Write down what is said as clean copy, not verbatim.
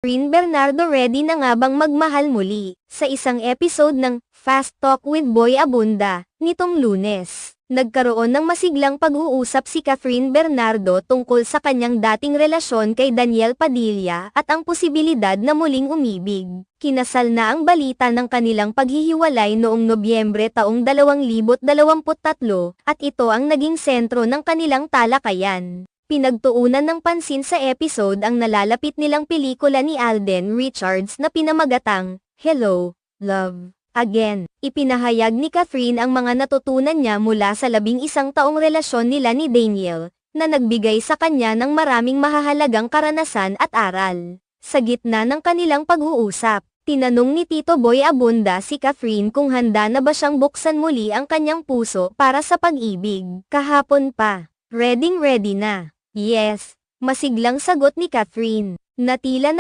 Catherine Bernardo ready na nga bang magmahal muli? Sa isang episode ng Fast Talk with Boy Abunda, nitong Lunes, nagkaroon ng masiglang pag-uusap si Catherine Bernardo tungkol sa kanyang dating relasyon kay Daniel Padilla at ang posibilidad na muling umibig. Kinasal na ang balita ng kanilang paghihiwalay noong Nobyembre taong 2023 at ito ang naging sentro ng kanilang talakayan. Pinagtuunan ng pansin sa episode ang nalalapit nilang pelikula ni Alden Richards na pinamagatang, Hello, Love, Again. Ipinahayag ni Catherine ang mga natutunan niya mula sa 11 taong relasyon nila ni Daniel, na nagbigay sa kanya ng maraming mahahalagang karanasan at aral. Sa gitna ng kanilang pag-uusap, tinanong ni Tito Boy Abunda si Catherine kung handa na ba siyang buksan muli ang kanyang puso para sa pag-ibig. Kahapon pa, ready na. Yes, masiglang sagot ni Catherine, na tila